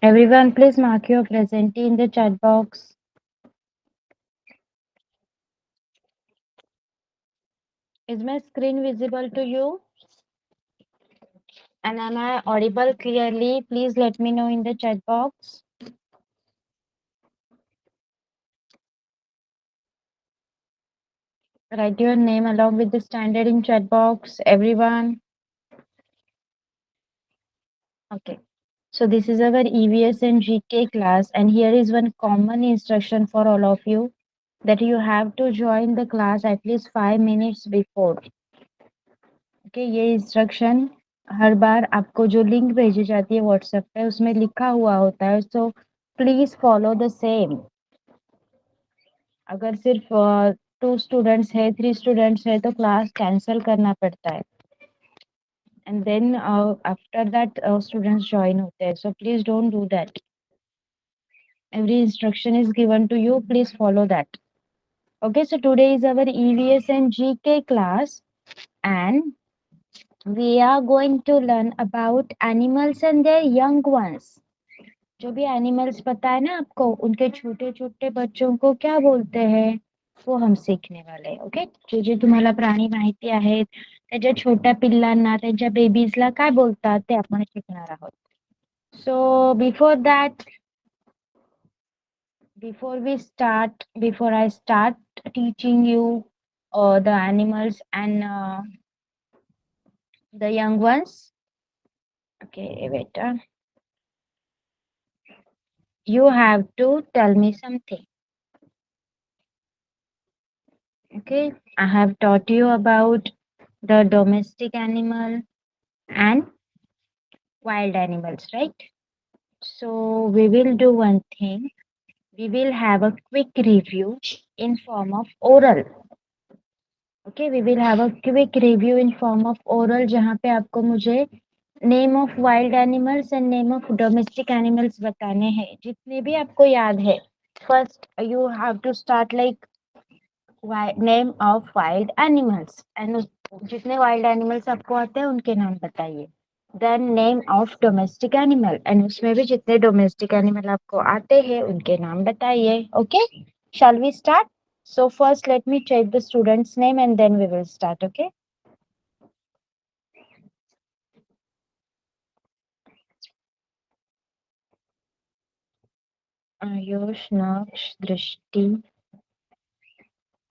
Everyone, please mark your presentee in the chat box. Is my screen visible to you? And am I audible clearly? Please let me know in the chat box. Write your name along with the standard in chat box, everyone. Okay. So this is our EVS and GK class, and here is one common instruction for all of you that you have to join the class at least 5 minutes before. Okay, ये instruction हर बार आपको जो link भेजी जाती है WhatsApp पे उसमें लिखा हुआ होता है, so please follow the same. अगर सिर्फ 2 स्टूडेंट्स है 3 स्टूडेंट्स है तो क्लास कैंसिल करना पड़ता है, and then after that students join होते हैं, so please don't do that. Every instruction is given to you, please follow that. Okay, so today is our EVS and GK class, and we are going to learn about animals and their young ones. जो भी animals पता है ना आपको, उनके छोटे छोटे बच्चों को क्या बोलते हैं वो हम शिकने वाले हैं. ओके, जे जे तुम्हाला प्राणी माहिती आहेत त्याच्या छोट्या पिल्लांना त्यांच्या बेबीजला काय बोलतात ते आपण शिकणार आहोत. सो before I start teaching you the animals and the young ones, okay, beta, you have to tell me something. Okay, I have taught you about the domestic animal and wild animals, right? So we will do one thing. We will have a quick review in form of oral. Okay, we will have a quick review in form of oral जहाँ पे आपको मुझे name of wild animals and name of domestic animals बताने हैं जितने भी आपको याद है. First you have to start like name of wild animals, and जितने वाइल्ड एनिमल्स आपको आते हैं उनके नाम बताइए. Then name of domestic animal, and उसमें भी जितने डोमेस्टिक एनिमल आपको आते हैं उनके नाम बताइए. Okay, shall we start? So first let me check the student's name and then we will start. Okay, Ayush, Naksh, Drishti,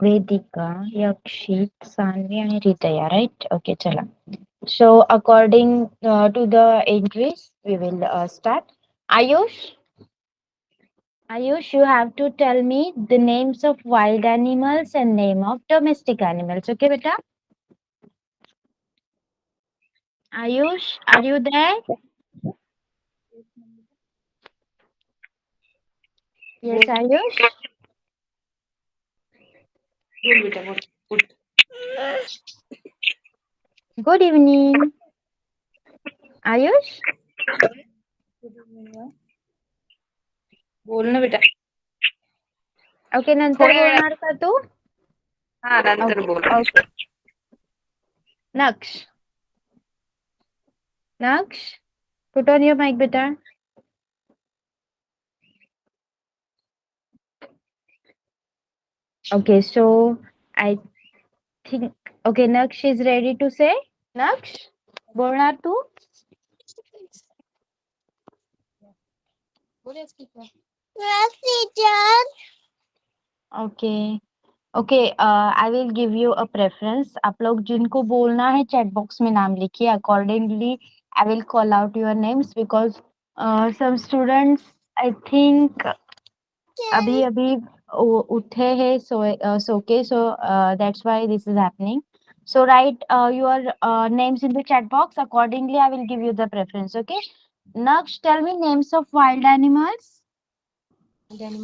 Vedika, Yakshit, Sanvi and Ritaya, right? Okay, chala. So according to the entries, we will start. Ayush, Ayush, you have to tell me the names of wild animals and name of domestic animals. Okay, beta? Ayush, are you there? Yes, Ayush. Good evening. Ayush? बोल ना बेटा. Okay, नंतर थोड्या वेळात. बोलणार का तू? हा, नंतर ओके बोल. Okay. Naksh. Naksh, put on your mic, beta. Okay, so I think, okay, Naksh is ready to say. Naksh, बोलणार तू? Yes, teacher. Okay. Okay, I will give you a preference. आप लोग जिनको बोलना है चैट बॉक्स में नाम लिखिए. Accordingly, I will call out your names because some students, I think, अभी अभी उठे हैं सो के, so that's why this is happening. So write your names in the chat box. Accordingly, I will give you the preference. Okay. Naksh, tell me names of wild animals. Tiger,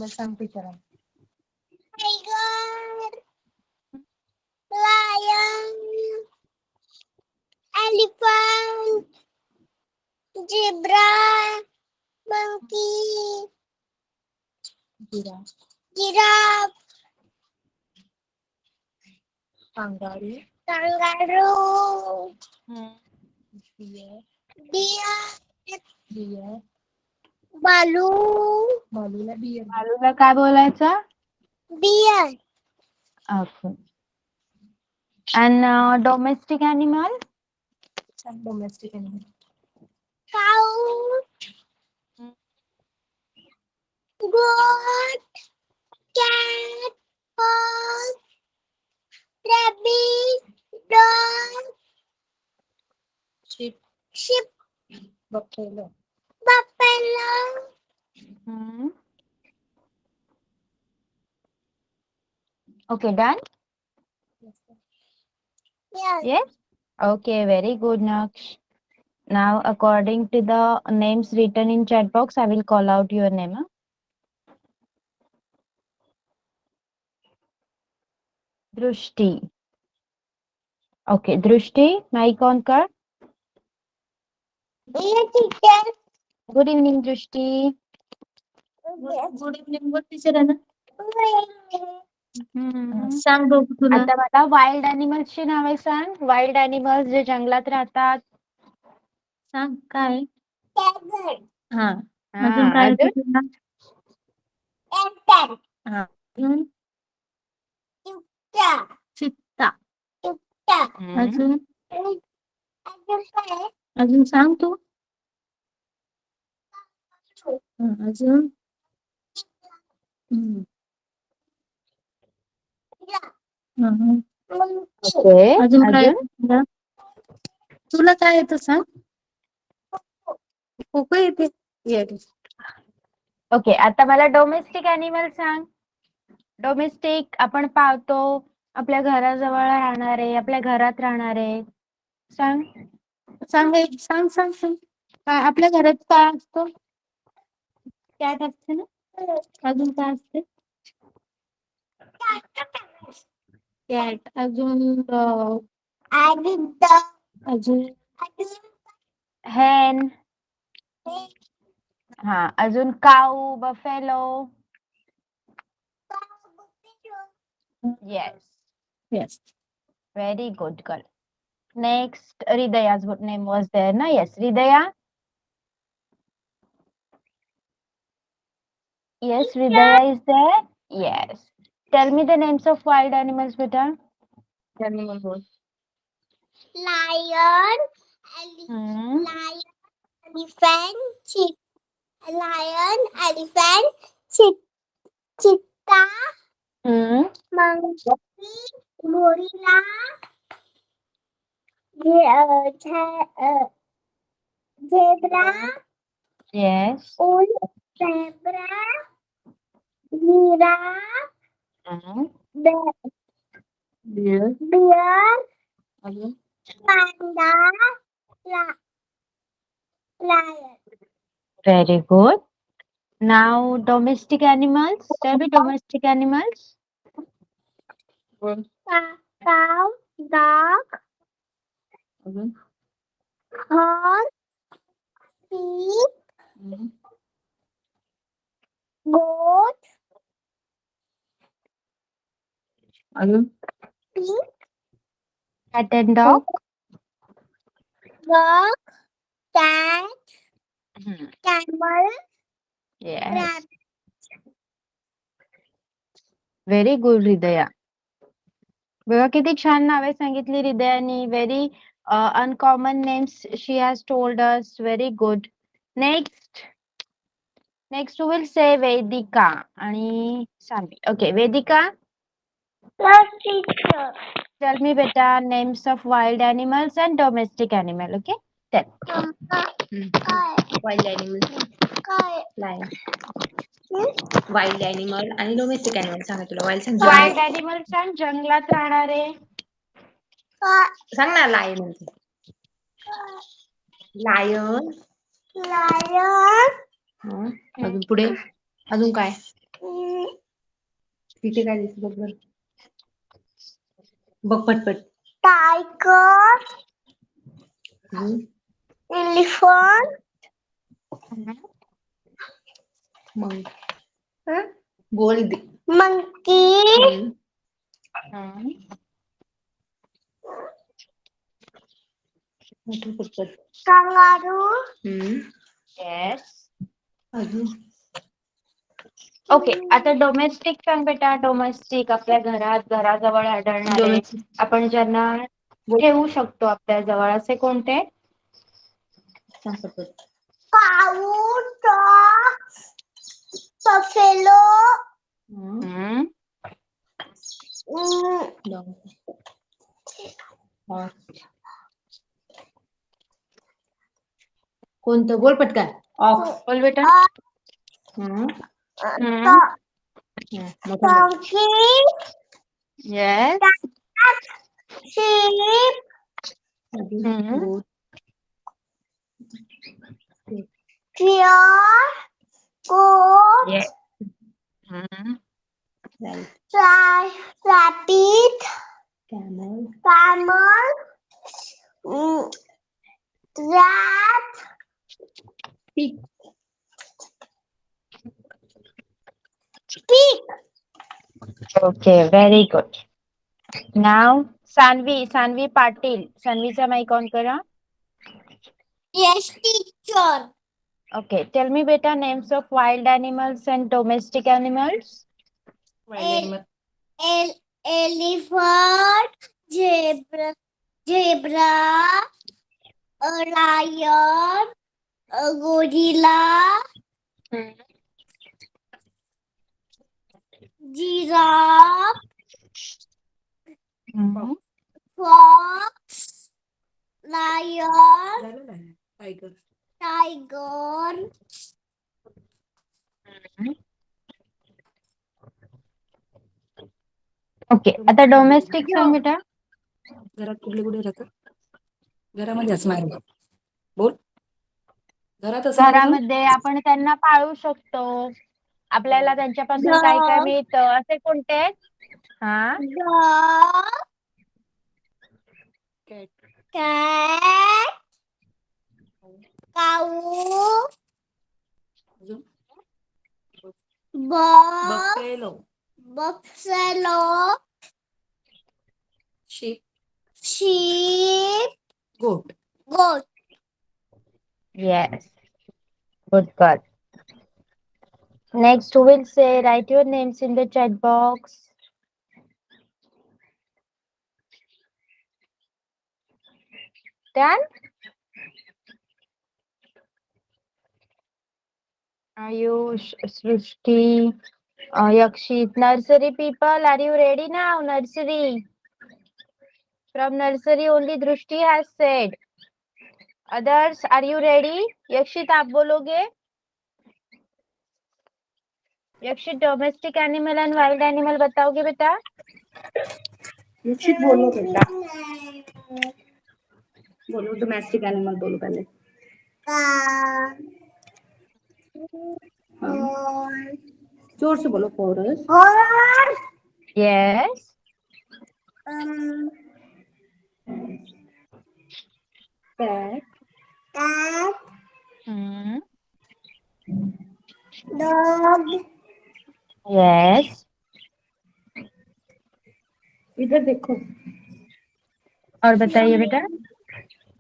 lion, elephant, zebra, monkey, giraffe, kangaroo, deer, बालू बालूला काय बोलायचं? Bear okay. And domestic animal? Cow goat cat horse rabbit dog sheep buffalo Hmm. Okay, done? yes Yes? Okay, very good, Naksh. Now, according to the names written in chat box, I will call out your name. Huh? Drushti. Okay, Drushti, mic on कर. ये teacher Good evening, Drushti. Good evening बोल teacher आहे ना. हम्म. सांग बघू तुला. आता मला वाईल्ड अॅनिमल्सची नावे सांग. वाईल्ड अॅनिमल्स जे जंगलात राहतात. सांग काय. tiger हा अजून काय येतं तुला. elephant हा अजून चित्ता चित्ता. चित्ता अजून अजून काय अजून सांग तू. अजून हम्म. ओके. अजून काय अजून येतं तुला. तुला काय येतं सांग. खोकं येते. ओके. आता मला डोमेस्टिक अॅनिमल सांग. डोमेस्टिक आपण पाळतो, आपल्या घराजवळ राहणारे, आपल्या घरात राहणारे. सांग. सांग सांग सांग सांग. काय आपल्या घरात काय असतो. कॅट असते ना. अजून काय असते. कॅट अजून अजून हेन. हा अजून cow, buffalo. Yes. Yes. Very good girl. Next, Ridaya's name was there, na? Yes, Ridaya. Yes, Ridaya is there. Yes. Tell me the names of wild animals, beta. Animal boy. lion Hmm. lion elephant cheetah lion elephant cheetah Hmm. monkey gorilla zebra Yes. wolf zebra giraffe Hmm. bear अजून panda lion Very good. Now, domestic animals. Tell me domestic animals. बोल. cow dog अजून horse sheep goat अजून pig Cat and dog. dog cat Hmm. camel Yes. rabbit Very good, Ridaya. बघा किती छान नावे सांगितली हृदयानी. Very uncommon names she has told us. Very good. Next we will say Vedika आणि Sami. Okay Vedika, plus teacher tell me बेटा names of wild animals and domestic animal. Okay tell. Wild animal. काय lion. Wild animal आणि domestic animal सांगा तुला. Wild सांग. Wild animal सांग. जंगलात राहणारे. सांग ना. लायन म्हणते. लायन. lion अजून पुढे अजून काय. तिथे काय दिसत बघ बरं. बघ पटपट. tiger elephant मग बोल दे. monkey पटपट. kangaroo Yes. अजून ओके, आता डोमेस्टिक सांग बेटा. डोमेस्टिक आपल्या घरात घराजवळ आढळणारे, डोमेस्टिक आपण ज्यांना ठेवू शकतो आपल्या जवळ, असे कोणते? cow, dog, buffalo, हम्म. mm, कोणतं बोल पटकन. ऑक्स. बोल बेटा. Hmm. donkey, yes. cat, sheep, hmm. deer, goat, yes. Hmm. rabbit, camel. camel, mm, rat, pig. pig. Okay, very good. नाव सानवी पाटील. सानवीचा माइक ऑन करा. Yes, teacher. Okay, tell me beta names of wild animals and domestic animals. Elephant, zebra, a lion, a gorilla, giraffe, Mhm. fox, lion, tiger. tiger, okay, आता domestic सांग बेटा. घरात कुठले कुठे राहतात? घरामध्ये असणार. बोल. घरात असणार. घरामध्ये आपण त्यांना पाळू शकतो. आपल्याला त्यांच्यापासून काय काय dog, मिळतं, असे कोणते? हा. dog, cat. cat, cow, अजून buck, buffalo. buffalo, sheep, sheep, goat. goat. Yes, good girl. Next, who will say? Write your names in the chat box. Done? Ayush, Srishti, Yakshit. Nursery people, are you ready now? Nursery. From nursery only Drishti has said. Others, are you ready? Yakshit, आप बोलोगे? Yakshit domestic animal and wild animal बताओगे बेटा? यक्षित बोलो बेटा. बोलो domestic animal बोलो पहले. जोर से बोलो. Forest. Horse, Yes. Cat. cat, Hmm. dog, Yes. इधर देखो. और बताइए बेटा?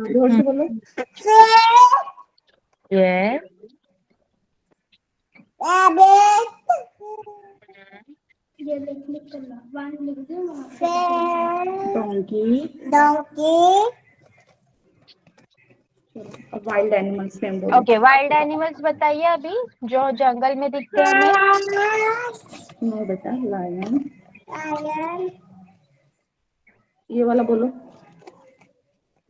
जोर से बोलो. fish, Yes. rabbit, donkey. donkey, wild animals name बोलो. ओके, वाइल्ड एनिमल्स बताइए अभी जो जंगल में दिखते हैं हमें. नो बेटा. लायन. lion, ये वाला बोलो.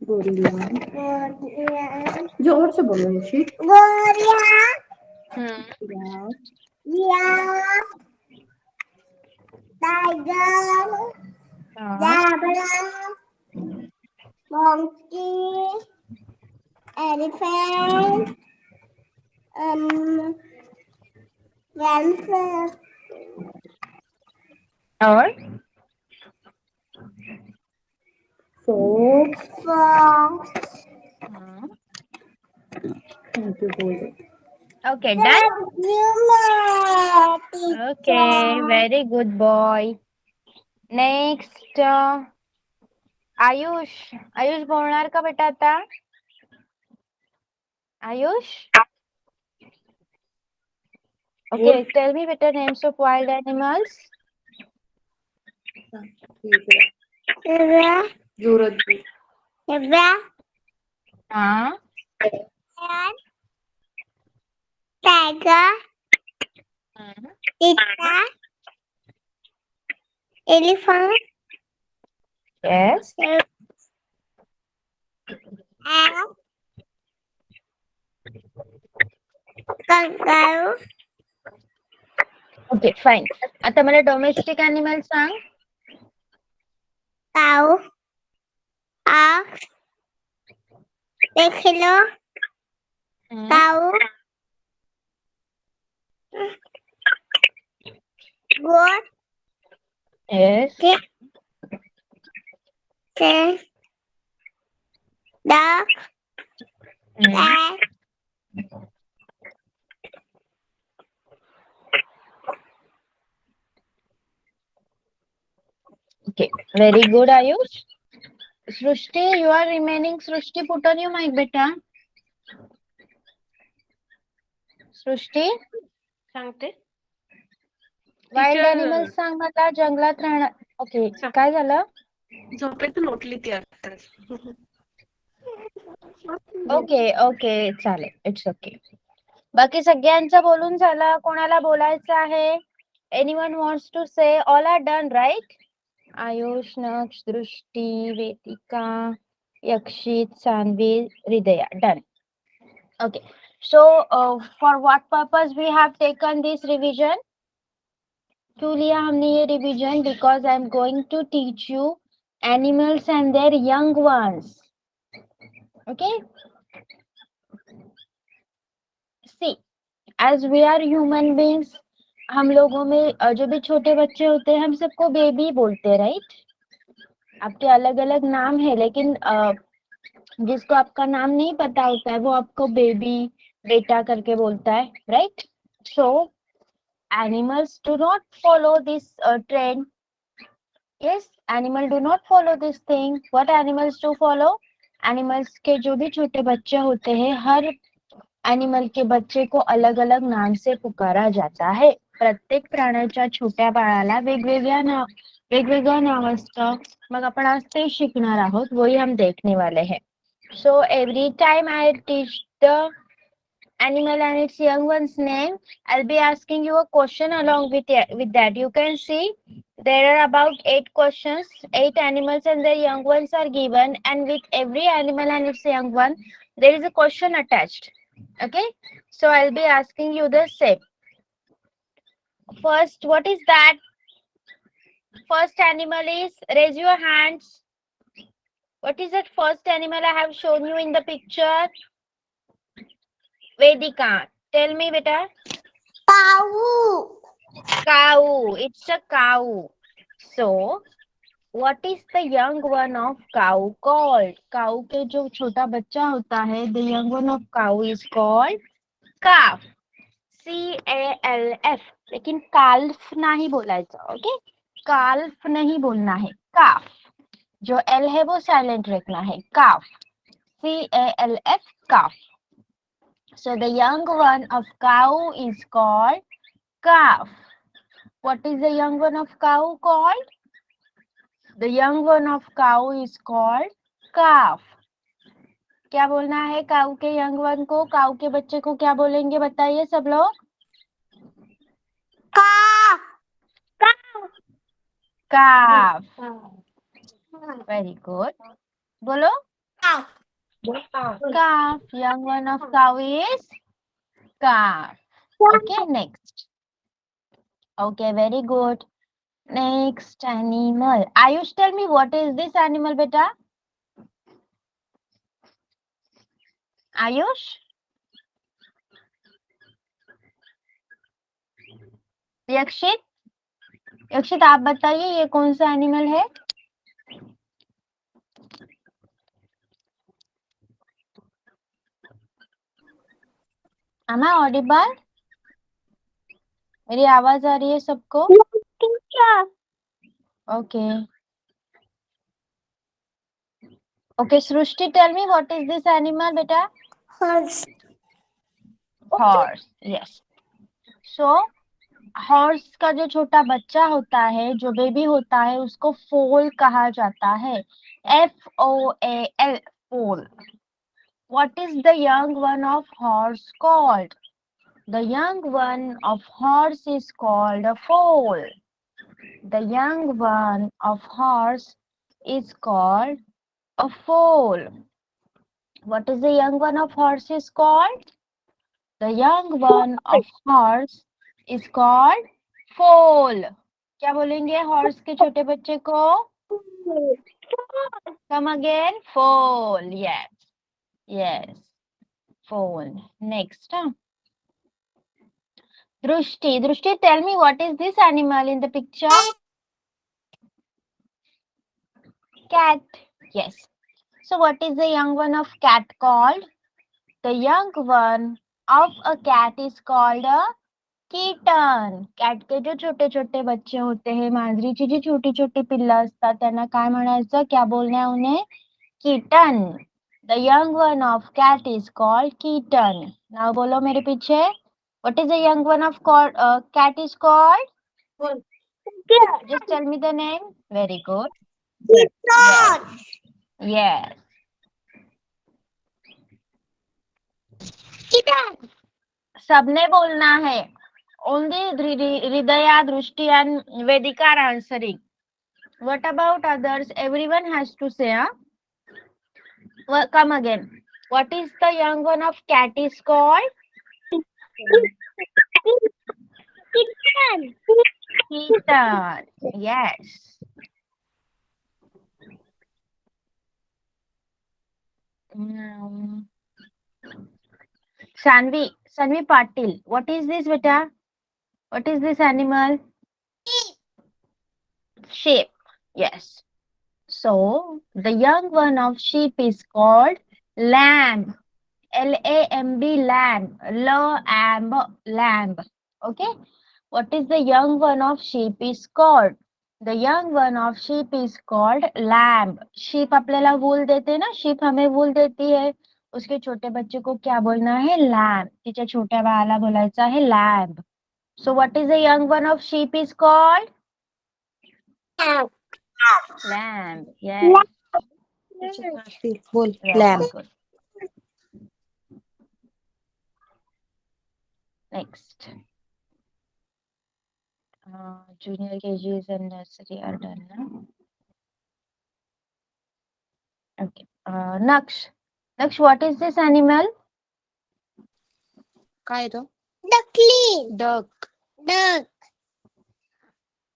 गोरिल्ला. gorilla, जोर से बोलो. यक्षित. gorilla, Hmm. giraffe, tiger, zebra, monkey, elephant, rhino, और फोक्स. fox. थैंक यू बोलो. Okay, done. Thank you, okay, teacher. Very good boy. Next, Ayush. Ayush बोलणार का बेटा? आता Ayush. Okay, tell me better names of wild animals. Zebra. Zebra. Uh, Lion. Tiger. Cheetah. Elephant. yes. And kangaroo. Okay, fine. आता मला domestic animal सांग. Cow. Ox. Buffalo. Cow. Goat. Yes. Chicken. Dog. Cat. Okay, very good, Ayush. Srushti, you are remaining. Srushti, put on your mic, beta. सृष्टी सांगते. Wild teacher animals सांग मला जंगलात राहणार. Okay काय झालं? झोपेतून उठली ती आत्ताच. ओके ओके चालेल, इट्स ओके. बाकी सगळ्यांचं बोलून झालं? कोणाला बोलायचं आहे? Anyone wants to say? All are done right? Ayush, Naksh, Drishti, Vedika, Yakshit, Sanvi, Hridaya, done. Okay, so for what purpose we have taken this revision? क्यों लिया हमने ये revision? Because I am going to teach you animals and their young ones. Okay, see, as we are human beings, हम लोगों में जो भी छोटे बच्चे होते हैं हम सबको बेबी बोलते हैं, राइट? आपके अलग अलग नाम है, लेकिन जिसको आपका नाम नहीं पता होता है वो आपको बेबी, बेटा करके बोलता है, right? So animals do not follow this trend. Yes, animal do not follow this thing. What animals do follow? Animals के जो भी छोटे बच्चे होते हैं, हर एनिमल के बच्चे को अलग अलग नाम से पुकारा जाता है. प्रत्येक प्राण्याच्या छोट्या बाळाला वेगवेगळं नाव असतं. मग आपण आज ते शिकणार आहोत, वही हम देखने वाले हैं. So every time I teach the animal and its young one's name, I'll be asking you a question along with that. You can see there are about 8 questions. 8 animals and their young ones are given, and with every animal and its young one, there is a question attached. Okay, so I'll be asking you the same. First, what is that? First animal is, raise your hands. What is that first animal I have shown you in the picture? Vedika, tell me, beta. Cow. Cow. It's a cow. So, what is the young one of cow called? Cow के जो छोटा बच्चा होता है, the young one of cow is called calf. CALF. लेकिन calf नहीं बोलायचं, okay? calf नहीं बोलना है, calf. जो L है वो silent रखना है, calf. CALF, calf. So the young one of cow is called calf. What is the young one of cow called? The young one of cow is called calf. क्या बोलना है काऊ के young one को? काऊ के बच्चे को क्या बोलेंगे बताइए सब लोग? Cow. calf. Very good. बोलो. Cow. calf. Young one of cow is calf. Okay, next. Okay, very good. Next animal. Ayush, tell me what is this animal, beta? Ayush, यक्षित, यक्षित आप बताइए ये कौन सा एनिमल है? Am I audible? मेरी आवाज आ रही है सबको? Okay okay. Srishti, tell me what is this animal बेटा? Horse. Horse. Yes. So horse का जो छोटा बच्चा होता है, जो बेबी होता है, उसको फोल कहा जाता है. FOAL, फोल. What is the young one of horse called? The young one of horse is called a foal. The young one of horse is called a foal. What is the young one of horse is called? The young one of horse is called foal. क्या बोलेंगे horse के छोटे बच्चे को? Come again. Foal. Yes. Yes. Foal. Next. Drushti. Drushti, tell me what is this animal in the picture? Cat. Yes. So what is the young one of cat called? The young one of a cat is called a kitten. Cat के जो छोटे छोटे बच्चे होते हैं, मांजरीची जी छोटी छोटी पिल्लं असतात, त्यांना काय म्हणायचं? क्या बोलणे उन्हें? Kitten. The young one of cat is called kitten. Now बोलो मेरे पीछे. What is the young one of cat is called? Just tell me the name. Very good. Yes. Yes. सबने बोलना है. Only Hridaya, Drushti and Vedika are answering. What about others? Everyone has to say, huh? Well, come again. What is the young one of cat is called? Kitten. Yes. Um, Sanvi Patil. What is this, beta? What is this animal? Sheep. Yes. So, the young one of sheep is called lamb. Lamb, lamb. Lamb. Okay. What is the young one of sheep is called? The young one of sheep is called lamb. Sheep आपल्याला wool देते हैं ना, sheep हमें wool देती है. उसके छोटे बच्चे को क्या बोलना है? lamb. तिच्या छोट्या बाळाला बोलायचं आहे lamb. So what is the young one of sheep is called? Lamb. Yes. Very good. Next. Junior KGs and nursery are done now. Okay. Naksh. Naksh, what is this animal? काय तो? Duckling. Duck. Duck.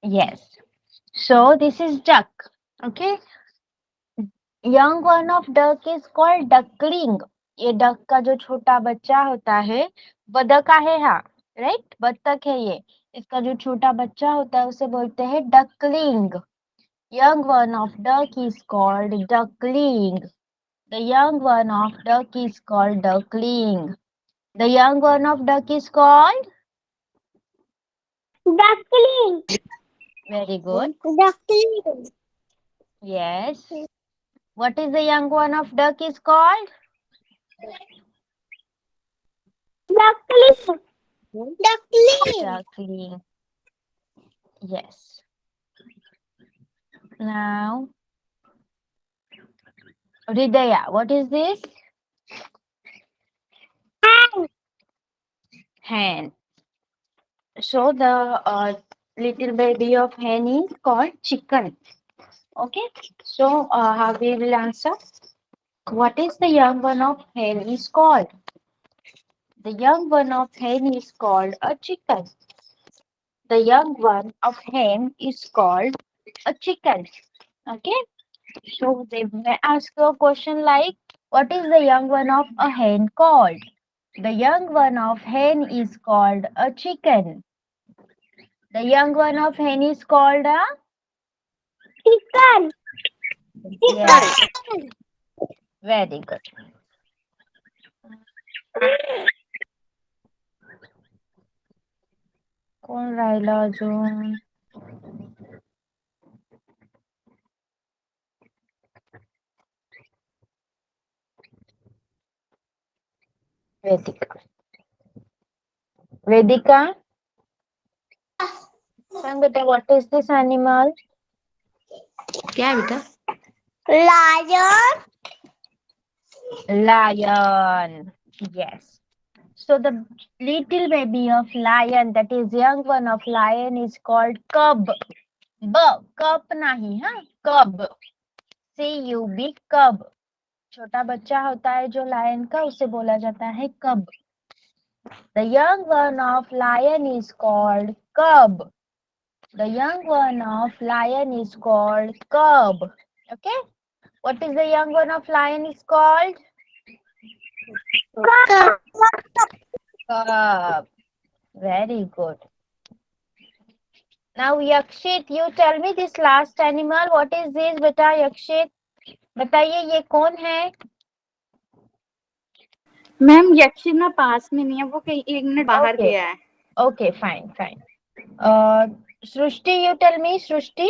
Yes. So this is duck. Okay. Young one of duck is called duckling. ये duck का जो छोटा बच्चा होता है, बतख है हा, राइट? बतख है ये. इसका जो छोटा बच्चा होता है उसे बोलते हैं duckling. Young one of duck is called duckling. The young one of duck is called duckling. The young one of duck is called? Duckling. Very good. Duckling. Yes. What is the young one of duck is called? Duckling. Duckling. Duckling. Yes. Now, Hridaya, what is this? Hen. So the little baby of hen is called chicken. Okay. So how we will answer? What is the young one of hen is called? The young one of hen is called a chicken. The young one of hen is called a chicken. Okay. So they may ask you a question like, what is the young one of a hen called? The young one of hen is called a chicken. The young one of hen is called a Chicken. yes. Very good. कोण राहिलं अजून? Vedika. Vedika, Sang beta, what is this animal? क्या है बेटा? Lion. Lion. Yes. So the little baby of lion, that is young one of lion, is called cub. Cub nahi, हाँ, cub. CUB, cub. छोटा बच्चा होता है जो lion का, उसे बोला जाता है cub. The young one of lion is called cub. The young one of lion is called cub. Okay. What is the young one of lion is called? Cub. Very good. Now Yakshit, you tell me this last animal. What is this beta Yakshit? बताइए ये कौन है? Ma'am यक्षी ना पास में नहीं है, वो कहीं 1 मिनट बाहर Okay. गया है. Okay, fine. Srushti, you tell me, Srushti.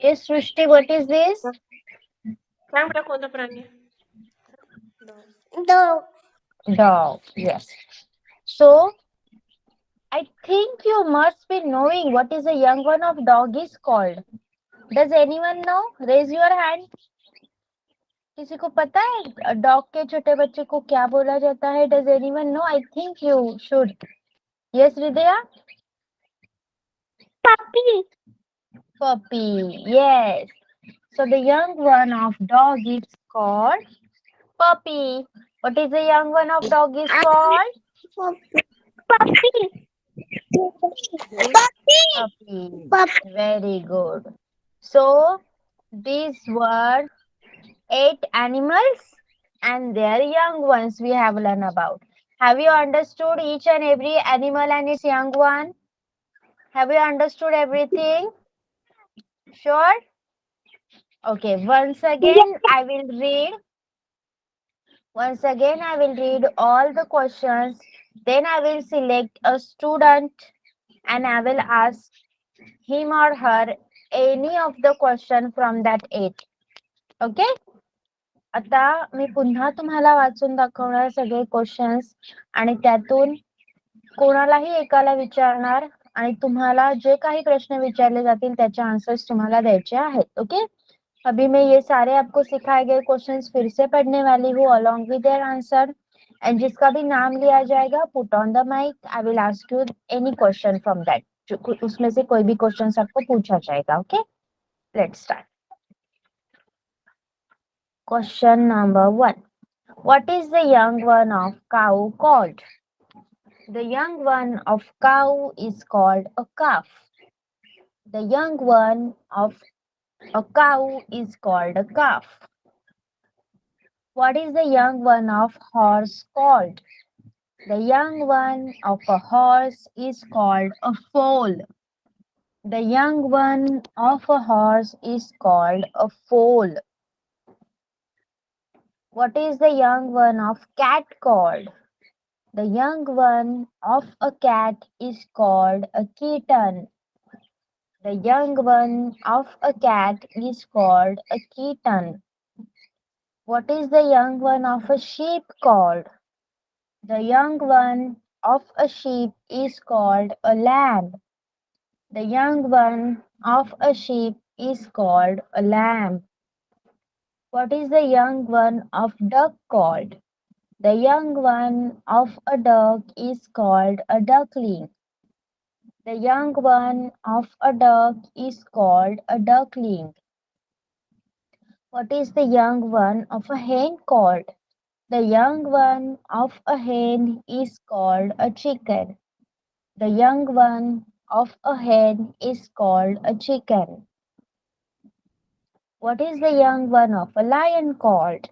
Yes, Srushti, what is this? सांग बेटा कोणता प्राणी आहे? Dog. Dog. Yes. So, I think you must be knowing what is the young one of dog is called. Does anyone know? Raise your hand. किसी को पता है dog के छोटे बच्चे को क्या बोला जाता है? Does anyone know? I think you should. Yes, Hridaya? Puppy. Puppy. Yes. So the young one of dog is called puppy. What is the young one of dog is called? Puppy. Puppy. Puppy. Puppy. Very good. So these were 8 animals and their young ones we have learned about. Have you understood each and every animal and its young one? Have you understood everything? Sure? Okay, once again I will read. Once again I will read all the questions. Then I will select a student and I will ask him or her any of the question from that 8. Okay? आता मी पुन्हा तुम्हाला वाचून दाखवणार सगळे questions आणि त्यातून कोणालाही एकाला विचारणार आणि तुम्हाला जे काही प्रश्न विचारले जातील त्याचे आंसर्स तुम्हाला द्यायचे आहेत. ओके, अभी मैं ये सारे आपको सिखाए गए क्वेश्चंस फिर से पढ़ने वाली हूँ along with their answer and जिसका भी नाम लिया जाएगा put on the mic. I will ask you any question from that. उसमें से कोई भी क्वेश्चन आपको पूछा जाएगा. Okay, let's start. Question number 1. What is the young one of cow called? The young one of cow is called a calf. The young one of a cow is called a calf. What is the young one of horse called? The young one of a horse is called a foal. The young one of a horse is called a foal. What is the young one of cat called? The young one of a cat is called a kitten. The young one of a cat is called a kitten. What is the young one of a sheep called? The young one of a sheep is called a lamb. The young one of a sheep is called a lamb. What is the young one of duck called? The young one of a duck is called a duckling. The young one of a duck is called a duckling. What is the young one of a hen called? The young one of a hen is called a chicken. The young one of a hen is called a chicken. What is the young one of a lion called?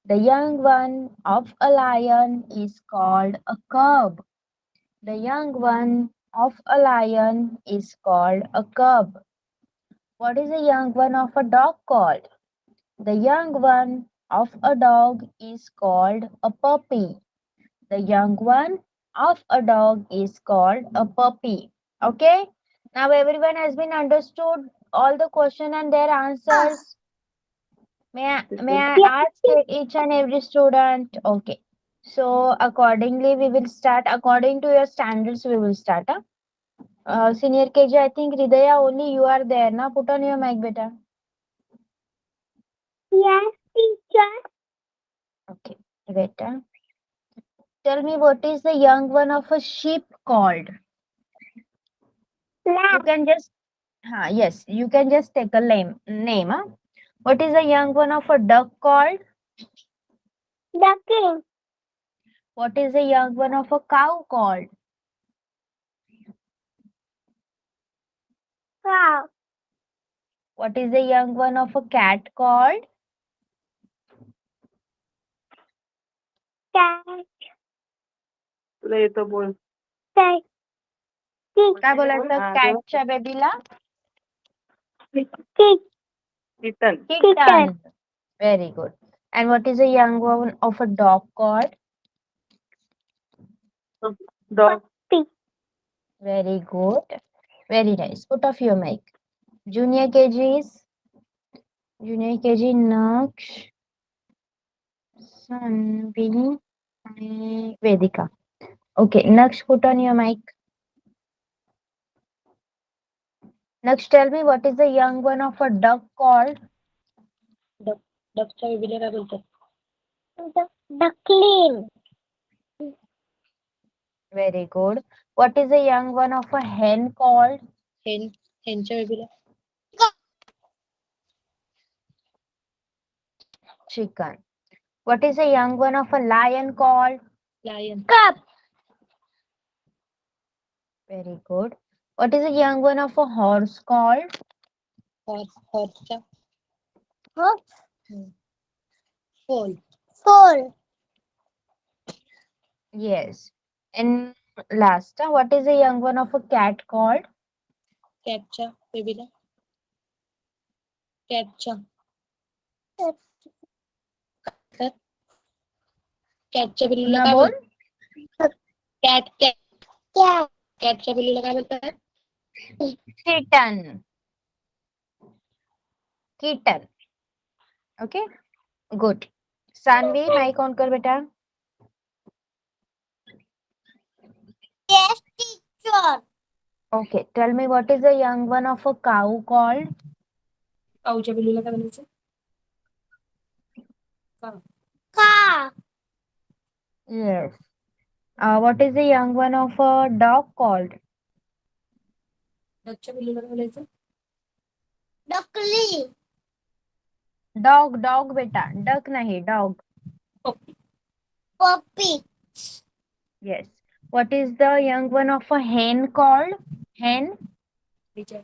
The young one of a lion is called a cub. The young one of a lion is called a cub. What is the young one of a dog called? The young one of a dog is called a puppy. The young one of a dog is called a puppy. Okay? Now everyone has been understood all the question and their answers. May I ask each and every student? Okay. So accordingly, we will start according to your standards. We will start. Senior KG, I think Hridaya, only you are there. Now put on your mic, beta. Yes, teacher. Okay, beta. Tell me what is the young one of a sheep called? You Lamb. can just, yes, you can just take a name. What is the young one of a duck called? Ducking. What is the young one of a cow called? Cow. What is the young one of a cat called? Cat. तुला येतं बोल. Cat. काय बोलायचं हा, कॅटच्या बेबीला? Kit. कीर्तन. Kitten. Very good. And what is the young one of a dog called? Dog. Very good. Very nice. Put off your mic. Junior KGs. Junior KG Naksh, Sanvi, and Vedika. Okay, Naksh, put on your mic. Naksh, tell me what is the young one of a duck called? डगच्या बेबीला काय बोलतात? Duckling. Very good. What is the young one of a hen called? ह्यांच्या बेबीला Chicken. What is the young one of a lion called? Lion. Cup. Very good. What is the young one of a horse called? हॉर्सच्या Horse. फोल. Foal. Yes. And last, what is the young one of a cat called? कॅटच्या बेबीला कॅटच्या कॅटच्या बिल्लूला पुन्हा काय बोल. बोलतात? Cat cat Cat. कॅटच्या बिल्लूला काय बोलतात? Kitten. Kitten. Okay. Good. Sanvi, mic on कर बेटा. Yes, teacher. Okay. Tell me what is the young one of a cow called? काऊच्या बिल्लूला काय बोलायचं? Car. Yes. What is the young one of a dog called? डगच्या बिल्लूला काय बोलायचं? Duckling. Dog बेटा. Duck नहीं, dog. Puppy. Yes. What is the young one of a hen called? Hen. Chicken.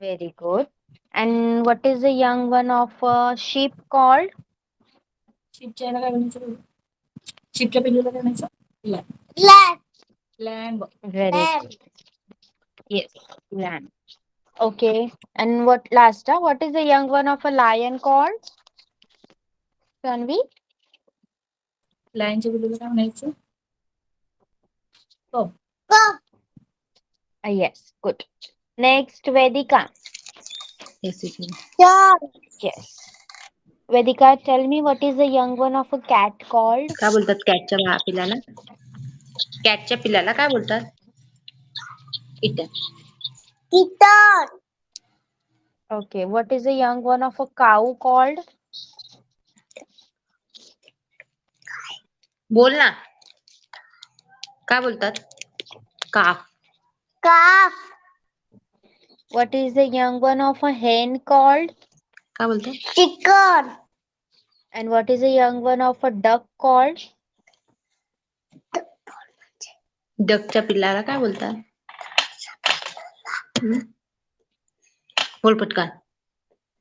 Very good. And what is the young one of a sheep called? शिपच्या याला काय म्हणायचं? शिपच्या बिल्लूला काय म्हणायचं? Lamb. Lamb. Very Lamb. good. Yes. Lamb. Okay. And what last? What is the young one of a lion called? Sanvi? लायनच्या बिल्लूला काय म्हणायचं? Cup. Yes. Good. Next, Vedika. Dog. Yes. Vedika, tell me what is the young one of a cat called? काय बोलतात कॅटच्या पिल्लाला? कॅटच्या पिल्लाला काय बोलतात? Kitten. Kitten. Okay. What is the young one of a cow called? बोल ना. काय बोलतात? काफ. Calf. What is the young one of a hen called? काय बोलतात? Chicken. And what is the young one of a duck called? डकच्या पिल्लाला काय बोलतात? बोल पटकन.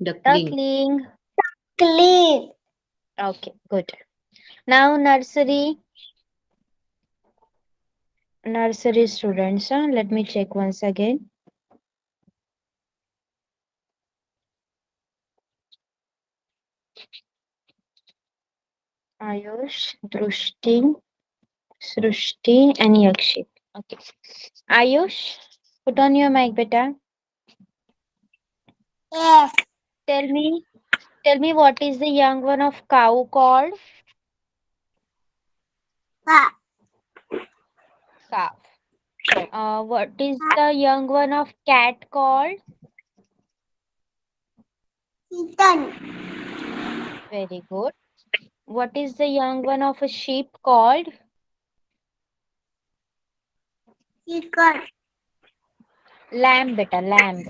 Duckling. Duckling. Clean. Okay, good. Now nursery students. Let me check once again. Ayush, Drushti, Srushti, and Yakshit. Okay. Ayush, put on your mic, beta. Yes. Tell me Tell me what is the young one of cow called? Calf. Calf. What is the young one of cat called? Kitten. Very good. What is the young one of a sheep called? Chicken. Lamb, beta, lamb.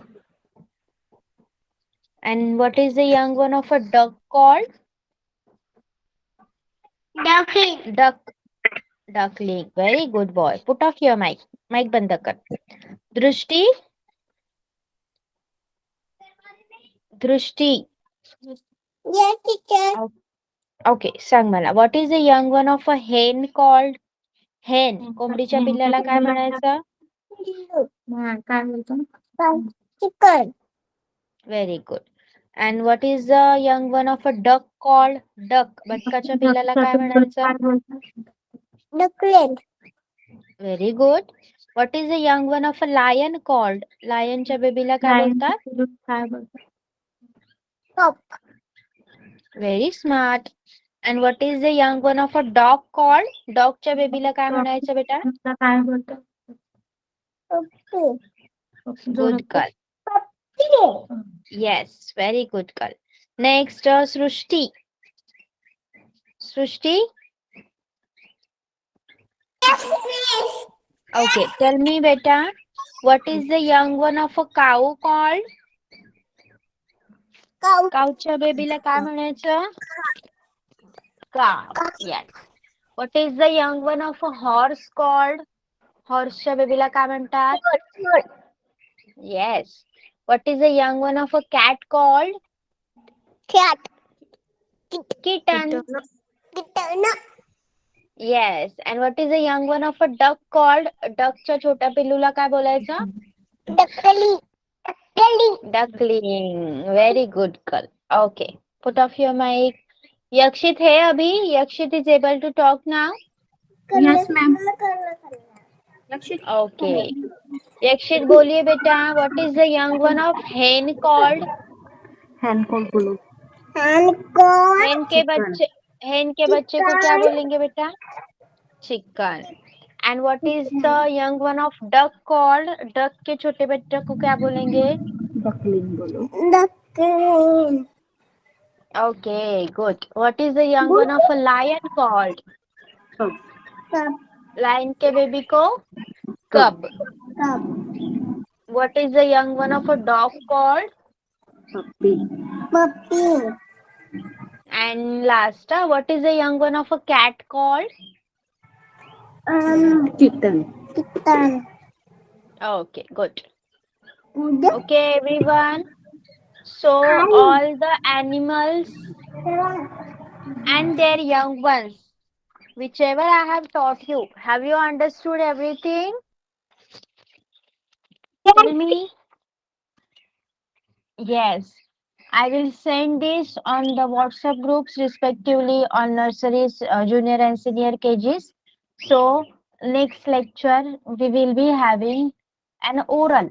And what is the young one of a duck called? Duckling. Duck, duckling. Very good boy. Put off your mic. Mic बंद कर. Drushti, Drushti. Yes, teacher. Okay, सांग मला. What is the young one of a hen called? Hen. कोंबडीच्या पिल्लाला काय म्हणायचं? काय बोलतो? Chicken. Very good. And what is the young one of a duck called? Duck. बदकाच्या पिल्लाला काय म्हणायचं? Duckling. Very good. What is the young one of a lion called? Lionच्या बेबीला काय बोलतात? काय बोलतो? Top. Very smart. And what is the young one of a dog called? Dogच्या बेबीला काय म्हणायचं बेटा? काय बोलतो? Puppy. Good girl. Puppy. Yes, very good girl. Next, Srushti. Srushti? Yes, miss. Okay, tell me beta. What is the young one of a cow called? Cow. Cowच्या बेबीला काय म्हणायचं? Cow. Yes. What is the young one of a horse called? Horseच्या बेबीला काय म्हणतात? Good. Yes. What is the young one of a cat called? Cat. Kitten. Kitten. Yes. And what is the young one of a duck called? Duckच्या छोट्या पिल्लूला काय बोलायचं? Duckling. Duckling. Duckling. Very good girl. Okay. Put off your mic. Yakshit है अभी? Yakshit is able to talk now? Yes, ma'am. Okay. Yakshit बोलिए बेटा. What is the young one of hen called? हैन कौन बोलो? And God. hen के बच्चे को क्या बोलेंगे बेटा? Chicken. And what is the young one of duck called? Duck के छोटे बच्चे को क्या बोलेंगे? डकलिंग बोलो. Duckling. Okay, good. What is the young one of a lion called? Cub. Cub. Lion के बेबी को cub. Cub. What is the young one of a dog called? Puppy. Puppy. And last, what is the young one of a cat called? Kitten. Kitten. Okay, good. Good. Okay, everyone. So all the animals and their young ones, whichever I have taught you, have you understood everything? Tell me. Yes. I will send this on the WhatsApp groups respectively on nurseries, junior and senior KGs. So next lecture we will be having an oral.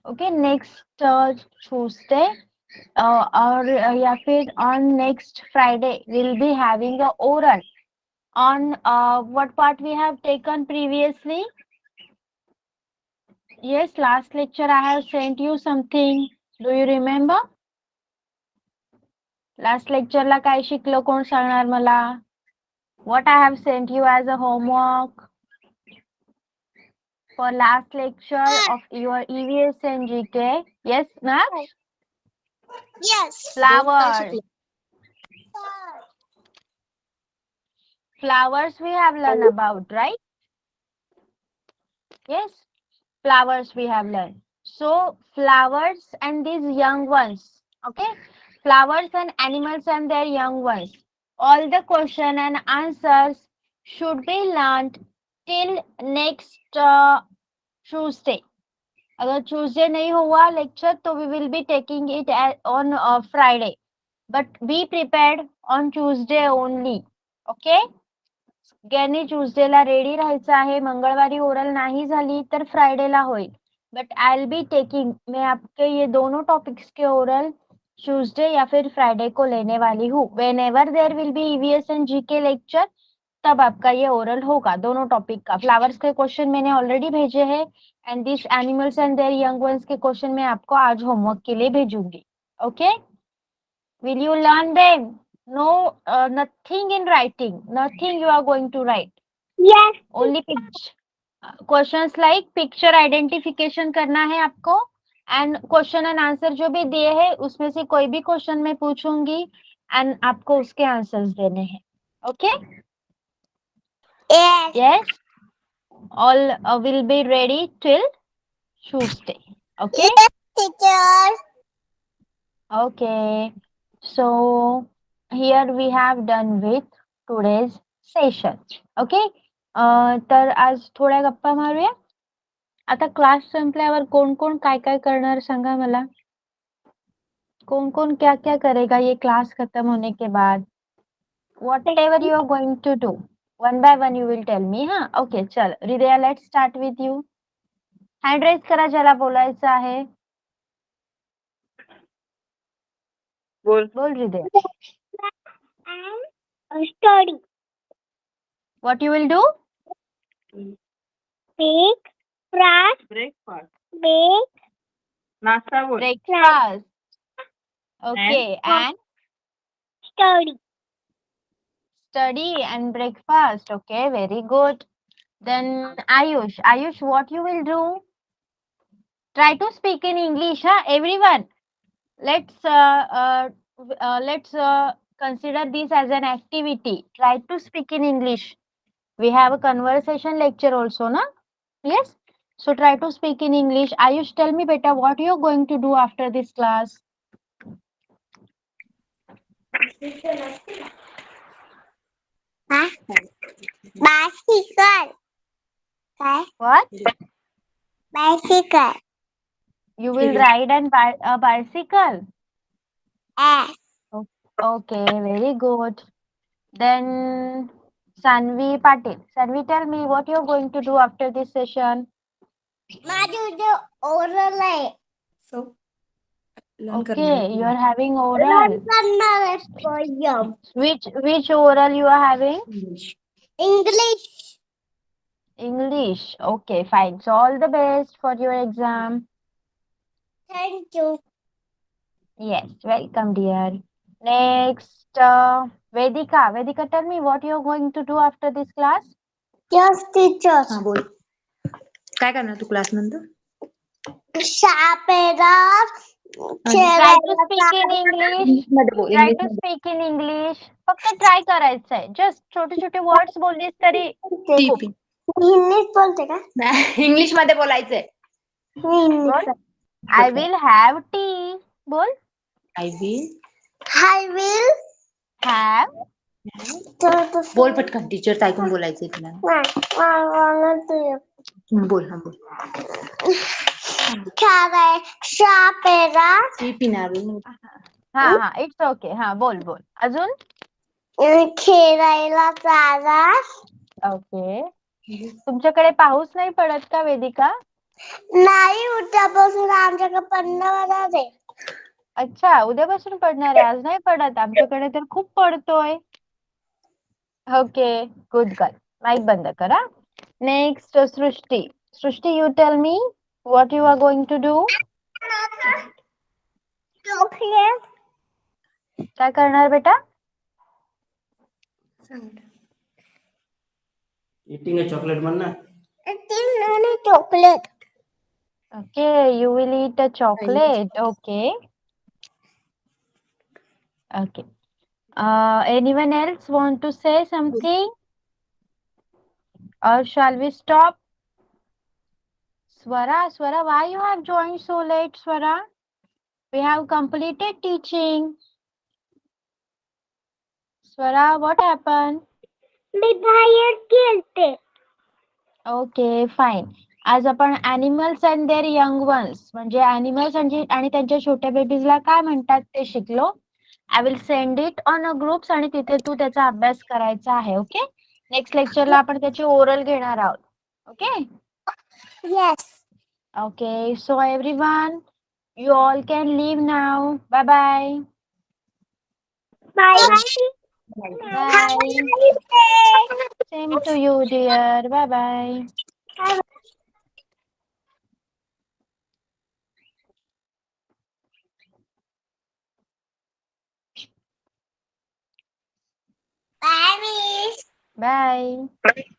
Okay, next Tuesday or या फिर on next Friday we'll be having a oral on what part we have taken previously. Yes, last lecture I have sent you something. Do you remember? Last lecture ला काय शिकलो कोण सांगणार मला? What I have sent you as a homework for last lecture of your EVS and GK. Yes, Nat? Yes. Flowers. Flowers we have learned about, right? Yes, flowers we have learned. So flowers and these young ones, okay? Flowers and animals and their young ones. All the question and answers should be learned till next Tuesday. अगर Tuesday नहीं हुआ lecture तो we will be taking it on Friday. But be prepared on Tuesday only. Okay? सगळ्यांनी ट्यूजडेला ready राहायचं आहे. मंगळवारी oral नाही झाली तर फ्रायडेला होईल. But I will be taking मैं आपके ये दोनों टॉपिक्स के ओरल ट्यूसडे या फिर फ्राइडे को लेने वाली हूँ. Whenever there will be EVS and GK lecture, तब आपका ये ओरल होगा दोनों टॉपिक का. फ्लावर्स के क्वेश्चन मैंने ऑलरेडी भेजे हैं and this animals and there young ones के क्वेश्चन मैं आपको आज होमवर्क के लिए भेजूंगी. Okay, will you learn them? No, nothing in writing, nothing you are going to write. Yes. Only questions like picture identification करना है आपको एंड क्वेश्चन एंड आंसर जो भी दिए हैं उसमें से कोई भी क्वेश्चन मैं पूछूंगी एंड आपको उसके आंसर्स देने हैं. Okay, Yes. yes, all will be ready till Tuesday. Okay. Yes, teacher. Okay, so here we have done with today's session. Okay, तर आज थोड्या गप्पा मारूया. आता क्लास संपल्यावर कोण कोण काय काय करणार सांगा मला. कौन कौन क्या क्या करेगा ये क्लास खत्म होने के बाद. Whatever you are going to do, one by one you will tell me. हाँ, okay, चल Hrudaya, let's start with you. Hand raise करा ज्याला बोलायचं आहे. बोल. बोल Hrudaya. And study. What you will do? Bake, brush, breakfast. bake, नाश्ता बोल. Breakfast. Okay, and study. study and breakfast. Okay, very good. Then Ayush, what you will do? Try to speak in English, huh? Everyone, let's consider this as an activity. Try to speak in English. We have a conversation lecture also, na? Yes. So try to speak in English. Ayush, tell me, beta, what you are going to do after this class? Huh? Bicycle. Okay. What? Bicycle. You will ride and buy a bicycle. Yes. Okay, very good. Then Sanvi Patil. Sanvi, tell me what you are going to do after this session. माझे oral आहे. So, Okay, you are having oral. करणार आहे poem. Which oral you are having? English. English. Okay, fine. So all the best for your exam. Thank you. Yes, welcome, dear. Next, Vedika. Vedika, tell me what you are going to do after this class. Yes, teacher. हा बोल. काय करणार तू class नंतर? शापेरा Try to speak in English. English मध्ये बोल. Try English to मध्ये. speak in English. फक्त ट्राय करायचंय. जस्ट छोटे छोटे वर्ड्स बोललीस तरी खूप. इंग्लिश बोलते का? इंग्लिश मध्ये बोलायचंय. बोल. I will have tea. बोल. I will. I will. Have. बोल पटकन. टीचर ऐकून बोलायचंय तुला. बोल. हा बोल. शापेरा टी पिणार. हा, इट्स ओके. हा, बोल. अजून. खेळायला जाणार. ओके. तुमच्याकडे पाऊस नाही पडत का वेदिका? नाही, उद्यापासून आमच्याकडे पडणार आहे. अच्छा, उद्यापासून पडणार आहे. आज नाही पडत. आमच्याकडे तर खूप पडतोय. Okay, good girl. माईक बंद करा. Next Srushti. Srushti, you tell me what you are going to do. Chocolate. काय करणार बेटा? Eating a chocolate manna. Chocolate. Okay, you will eat a chocolate. Okay. Okay. Anyone else want to say something? Or shall we stop? Swara, why you have joined so late, Swara? We have completed teaching. Swara, what happened? मी बाहेर गेलते. Okay, fine. आज आपण animals and their young ones म्हणजे animals आणि त्यांच्या छोट्या बेबीजला काय म्हणतात ते शिकलो. I will send it on a groups आणि तिथे तू त्याचा अभ्यास करायचा आहे. ओके. नेक्स्ट लेक्चरला आपण त्याची ओरल घेणार आहोत. Okay. Yes. Okay, so everyone, You all can leave now. Bye bye. Bye Bye. bye. Have a Bye. nice day. Same to you, dear. Bye bye. Bye bye. Bye.